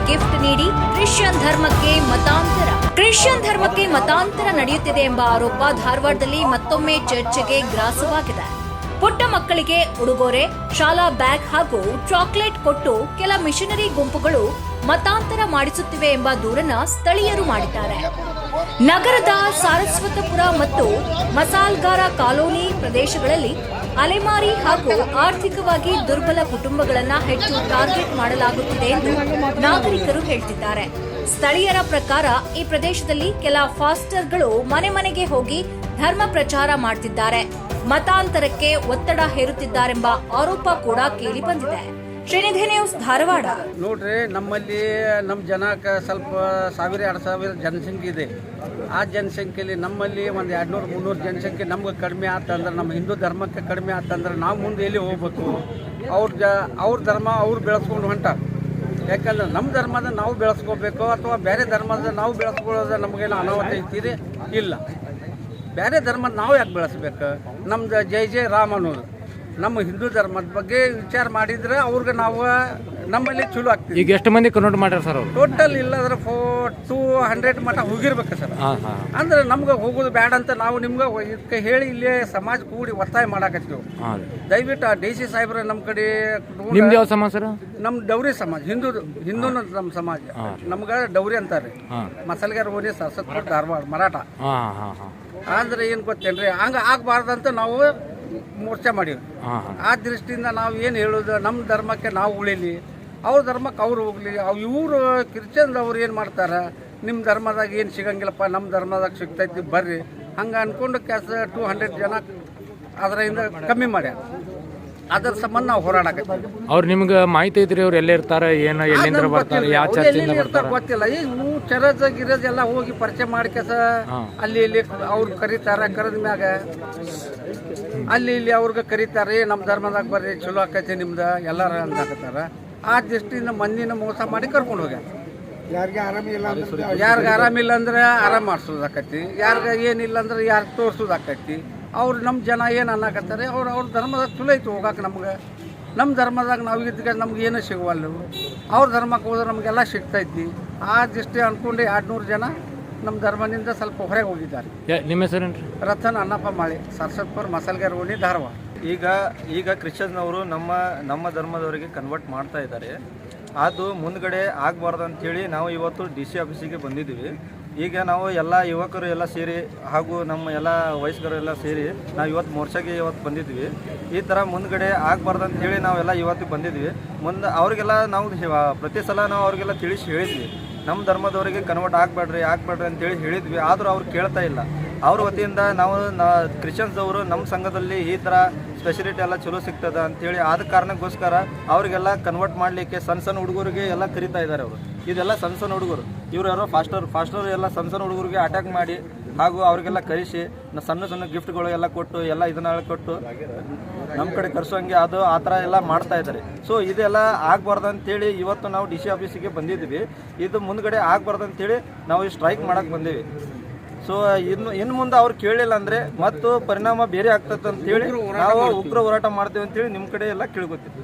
Gift ನೀಡಿ Christian ಧರ್ಮಕ್ಕೆ ಮತಾಂತರ ನಡೆಯುತ್ತಿದೆ ಎಂಬ ಆರೋಪ ಧಾರವಾಡದಲ್ಲಿ ಮತ್ತೊಮ್ಮೆ ಚರ್ಚೆಗೆ ಗ್ರಾಸವಾಗಿದೆ. ಪುಟ್ಟ ಮಕ್ಕಳಿಗೆ ಉಡುಗೊರೆ, ಶಾಲಾ ಬ್ಯಾಗ್ ಹಾಗೂ ಚಾಕೊಲೇಟ್ ಕೊಟ್ಟು ಕೆಲ ಮಿಷನರಿ ಗುಂಪುಗಳು ಮತಾಂತರ ಮಾಡಿಸುತ್ತಿವೆ ಎಂಬ ದೂರನ್ನ ಸ್ಥಳೀಯರು ಮಾಡಿದ್ದಾರೆ. ನಗರದ ಸಾರಸ್ವತಪುರ ಮತ್ತು ಮಸಾಲ್ಗಾರ ಕಾಲೋನಿ ಪ್ರದೇಶಗಳಲ್ಲಿ ಅಲೆಮಾರಿ ಹಾಗೂ ಆರ್ಥಿಕವಾಗಿ ದುರ್ಬಲ ಕುಟುಂಬಗಳನ್ನು ಹೆಚ್ಚು ಟಾರ್ಗೆಟ್ ಮಾಡಲಾಗುತ್ತಿದೆ ಎಂದು ನಾಗರಿಕರು ಹೇಳ್ತಿದ್ದಾರೆ. ಸ್ಥಳೀಯರ ಪ್ರಕಾರ ಈ ಪ್ರದೇಶದಲ್ಲಿ ಕೆಲ ಫಾಸ್ಟರ್ಗಳು ಮನೆ ಮನೆಗೆ ಹೋಗಿ ಧರ್ಮ ಪ್ರಚಾರ ಮಾಡ್ತಿದ್ದಾರೆ, ಮತಾಂತರಕ್ಕೆ ಒತ್ತಡ ಹೇರುತ್ತಿದ್ದಾರೆಂಬ ಆರೋಪ ಕೂಡ ಕೇಳಿ ಬಂದಿದೆ. ಶ್ರೀನಿಧಿ ನ್ಯೂಸ್, ಧಾರವಾಡ. ನೋಡ್ರಿ, ನಮ್ಮಲ್ಲಿ ನಮ್ಮ ಜನಕ್ಕೆ ಸ್ವಲ್ಪ 1000-2000 ಜನಸಂಖ್ಯೆ ಇದೆ. ಆ ಜನಸಂಖ್ಯೆಯಲ್ಲಿ ನಮ್ಮಲ್ಲಿ ಒಂದು 200-300 ಜನಸಂಖ್ಯೆ ನಮ್ಗೆ ಕಡಿಮೆ ಆತಂದ್ರೆ, ನಮ್ಮ ಹಿಂದೂ ಧರ್ಮಕ್ಕೆ ಕಡಿಮೆ ಆತಂದ್ರೆ ನಾವು ಮುಂದೆ ಎಲ್ಲಿ ಹೋಗ್ಬೇಕು? ಅವ್ರ ಧರ್ಮ ಅವ್ರು ಬೆಳೆಸ್ಕೊಂಡು ಹೊಂಟಾರ. ಯಾಕಂದ್ರೆ ನಮ್ಮ ಧರ್ಮದ ನಾವು ಬೆಳೆಸ್ಕೋಬೇಕು ಅಥವಾ ಬೇರೆ ಧರ್ಮದ ನಾವು ಬೆಳೆಸ್ಕೊಳ್ಳೋದು ನಮಗೇನು ಅನಾಹುತ ಐತೀರಿ? ಇಲ್ಲ. ಬೇರೆ ಧರ್ಮದ ನಾವು ಯಾಕೆ ಬೆಳೆಸ್ಬೇಕು? ನಮ್ದು ಜೈ ರಾಮ್ ಅನ್ನೋದು ನಮ್ಮ ಹಿಂದೂ ಧರ್ಮದ ಬಗ್ಗೆ ವಿಚಾರ ಮಾಡಿದ್ರೆ ಅವ್ರಿಗೆ ನಾವು ನಮ್ಮಲ್ಲಿ ಚಲೋ ಆಗ್ತೀವಿ. ಈಗ ಎಷ್ಟು ಮಂದಿ ಕನ್ವರ್ಟ್ ಮಾಡ್ಯಾರ ಸರ್ ಅವರು? ಟೋಟಲ್ ಇಲ್ಲದ್ರೆ 200 ಮಟ್ಟ ಹೋಗಿರ್ಬೇಕು ಸರ್. ಅಂದ್ರೆ ನಮ್ಗೆ ಹೋಗೋದು ಬೇಡ ಅಂತ ನಾವು ನಿಮ್ಗೆ ಇದಕ್ಕೆ ಹೇಳಿ ಇಲ್ಲಿ ಸಮಾಜ ಕೂಡಿ ಒತ್ತಾಯ ಮಾಡಾಕತ್ತೀವಿ. ದಯವಿಟ್ಟು ಆ DC ಸಾಹೇಬ್ರ ನಮ್ಮ ಕಡೆ. ನಿಮ್ದು ಯಾವ ಸಮಾಜ ಸರ್? ನಮ್ಮ ಡೌರಿ ಸಮಾಜ, ಹಿಂದೂ ನಮ್ಮ ಸಮಾಜ. ನಮ್ಗೆ ಡೌರಿ ಅಂತಾರೆ. ಮಸಾಲ್ಗಾರ ಓಣಿ, ಸಾರಸ್ವತಪುರ, ಧಾರವಾಡ, ಮರಾಠ. ಅಂದ್ರೆ ಏನು ಗೊತ್ತೇನ್ರಿ, ಹಂಗೆ ಆಗಬಾರ್ದಂತ ನಾವು ಮೋರ್ಚೆ ಮಾಡೀವಿ. ಆ ದೃಷ್ಟಿಯಿಂದ ನಾವು ಏನು ಹೇಳೋದು, ನಮ್ಮ ಧರ್ಮಕ್ಕೆ ನಾವು ಉಳಿಲಿ, ಅವ್ರ ಧರ್ಮಕ್ಕೆ ಅವ್ರು ಹೋಗ್ಲಿ. ಇವರು ಕ್ರಿಶ್ಚಿಯನ್ದವ್ರು ಏನು ಮಾಡ್ತಾರೆ, ನಿಮ್ಮ ಧರ್ಮದಾಗ ಏನು ಸಿಗಂಗಿಲ್ಲಪ್ಪ, ನಮ್ಮ ಧರ್ಮದಾಗ ಸಿಗ್ತೈತಿ ಬರ್ರಿ ಹಂಗೆ ಅಂದ್ಕೊಂಡು 200 ಜನ ಅದರಿಂದ ಕಮ್ಮಿ ಮಾಡ್ಯಾರ. ಅದರ ಸಂಬಂಧ ನಾವು ಹೋರಾಡಕತ್ತೀವಿ. ಅವ್ರು ನಿಮ್ಗೆ ಮಾಹಿತಿ ಐತ್ರಿ ಅವ್ರು ಎಲ್ಲೇ ಇರ್ತಾರೆ, ಏನು ಎಲ್ಲಿಂದ ಬರ್ತಾರೆ, ಯಾವ ಚರ್ಚಿಂದ ಬರ್ತಾರೆ ಗೊತ್ತಿಲ್ಲ. ಈಗ ಚರಜ ಗಿರಜ್ ಎಲ್ಲ ಹೋಗಿ ಪರಿಚಯ ಮಾಡ್ಕೆಸ ಅಲ್ಲಿ ಇಲ್ಲಿ ಅವ್ರು ಕರೀತಾರೆ. ಕರೆದ ಮ್ಯಾಗ ಅಲ್ಲಿ ಇಲ್ಲಿ ಅವ್ರಿಗೆ ಕರೀತಾರೆ, ನಮ್ಮ ಧರ್ಮದಾಗ ಬರ್ರಿ ಚಲೋ ಆಕೈತಿ ನಿಮ್ದು ಎಲ್ಲಾರ ಅಂದಾಕತ್ತಾರ. ಆ ದೃಷ್ಟಿಯಿಂದ ಮಂದಿನ ಮೋಸ ಮಾಡಿ ಕರ್ಕೊಂಡು ಹೋಗ್ಯಾರ. ಯಾರಿಗೆ ಆರಾಮಿಲ್ಲ ಅಂದ್ರೆ ಆರಾಮ್ ಮಾಡಿಸೋದಾಕೈತಿ, ಯಾರಿಗೆ ಏನಿಲ್ಲ ಅಂದ್ರೆ ಯಾರಿಗೆ ತೋರ್ಸೋದಾಕೈತಿ. ಅವ್ರು ನಮ್ಮ ಜನ ಏನು ಅನ್ನಕತ್ತಾರೆ, ಅವ್ರ ಧರ್ಮದಾಗ ಚಲೋ ಐತಿ ಹೋಗಾಕ. ನಮ್ಗೆ ನಮ್ಮ ಧರ್ಮದಾಗ ನಾವು ಇದ್ದಾಗ ನಮ್ಗೆ ಏನೂ ಸಿಗುವಲ್ಲ. ಅವ್ರ ಧರ್ಮಕ್ಕೆ ಹೋದ್ರೆ ನಮಗೆಲ್ಲ ಸಿಗ್ತೈತಿ. ಆ ದೃಷ್ಟಿ ಅಂದ್ಕೊಂಡು 200 ಜನ ನಮ್ಮ ಧರ್ಮದಿಂದ ಸ್ವಲ್ಪ ಹೊರಗೆ ಹೋಗಿದ್ದಾರೆ. ನಿಮ್ಮ ಹೆಸರೇನ್ರಿ? ರತನ್ ಅನ್ನಪ್ಪ ಮಾಳಿ, ಸಾರಸ್ವತಪುರ, ಮಸಾಲ್ಗಾರ ಓಣಿ, ಧಾರವಾಡ. ಈಗ ಕ್ರಿಶ್ಚಿಯನ್ನವರು ನಮ್ಮ ಧರ್ಮದವರಿಗೆ ಕನ್ವರ್ಟ್ ಮಾಡ್ತಾ ಇದ್ದಾರೆ. ಅದು ಮುಂದ್ಗಡೆ ಆಗಬಾರ್ದು ಅಂಥೇಳಿ ನಾವು ಇವತ್ತು DC ಆಫೀಸಿಗೆ ಬಂದಿದ್ದೀವಿ. ಈಗ ನಾವು ಎಲ್ಲ ಯುವಕರು ಎಲ್ಲ ಸೇರಿ ಹಾಗೂ ನಮ್ಮ ಎಲ್ಲ ವಯಸ್ಕರು ಎಲ್ಲ ಸೇರಿ ನಾವು ಇವತ್ತು ಮೋರ್ಚಾಗೆ ಬಂದಿದ್ವಿ. ಈ ಥರ ಮುಂದ್ಗಡೆ ಆಗಬಾರ್ದು ಅಂಥೇಳಿ ನಾವೆಲ್ಲ ಇವತ್ತು ಬಂದಿದ್ವಿ. ಮುಂದೆ ಅವ್ರಿಗೆಲ್ಲ ನಾವು ಪ್ರತಿ ಸಲ ನಾವು ಅವ್ರಿಗೆಲ್ಲ ತಿಳಿಸಿ ಹೇಳಿದ್ವಿ, ನಮ್ಮ ಧರ್ಮದವರಿಗೆ ಕನ್ವರ್ಟ್ ಆಗಬೇಡ್ರಿ ಅಂತೇಳಿ ಹೇಳಿದ್ವಿ. ಆದರೂ ಅವ್ರು ಕೇಳ್ತಾ ಇಲ್ಲ. ಅವ್ರ ವತಿಯಿಂದ ನಾವು ಕ್ರಿಶ್ಚಿಯನ್ಸ್ದವರು ನಮ್ಮ ಸಂಘದಲ್ಲಿ ಈ ಥರ ಸ್ಪೆಷಲಿಟಿ ಎಲ್ಲ ಚಲೋ ಸಿಗ್ತದೆ ಅಂಥೇಳಿ ಆದ ಕಾರಣಕ್ಕೋಸ್ಕರ ಅವರಿಗೆಲ್ಲ ಕನ್ವರ್ಟ್ ಮಾಡಲಿಕ್ಕೆ ಸಣ್ಣ ಹುಡುಗರಿಗೆ ಎಲ್ಲ ಕರಿತಾ ಇದ್ದಾರೆ. ಅವರು ಇದೆಲ್ಲ ಸಣ್ಣ ಹುಡುಗರು, ಇವರು ಯಾರೋ ಫಾಸ್ಟರ್ ಎಲ್ಲ ಸಣ್ಣ ಹುಡುಗರಿಗೆ ಅಟ್ಯಾಕ್ ಮಾಡಿ ಹಾಗೂ ಅವರಿಗೆಲ್ಲ ಕರೆಸಿ ಸಣ್ಣ ಗಿಫ್ಟ್ಗಳು ಎಲ್ಲ ಕೊಟ್ಟು ಎಲ್ಲ ಇದನ್ನ ಕೊಟ್ಟು ನಮ್ಮ ಕಡೆ ಕರೆಸೋಂಗೆ ಅದು ಆ ಥರ ಎಲ್ಲ ಮಾಡ್ತಾ ಇದ್ದಾರೆ. ಸೊ ಇದೆಲ್ಲ ಆಗಬಾರ್ದು ಅಂತೇಳಿ ಇವತ್ತು ನಾವು DC ಆಫೀಸಿಗೆ ಬಂದಿದ್ದೀವಿ. ಇದು ಮುಂದ್ಗಡೆ ಆಗಬಾರ್ದು ಅಂತೇಳಿ ನಾವು ಸ್ಟ್ರೈಕ್ ಮಾಡಕ್ಕೆ ಬಂದೀವಿ. ಸೊ ಇನ್ನು ಮುಂದೆ ಅವ್ರು ಕೇಳಿಲ್ಲ ಅಂದರೆ ಮತ್ತು ಪರಿಣಾಮ ಬೇರೆ ಆಗ್ತದೆ ಅಂತೇಳಿ ನಾವು ಉಗ್ರ ಹೋರಾಟ ಮಾಡ್ತೀವಿ ಅಂತೇಳಿ ನಿಮ್ಮ ಕಡೆ ಎಲ್ಲ ಕೇಳ್ಕೊತೀವಿ.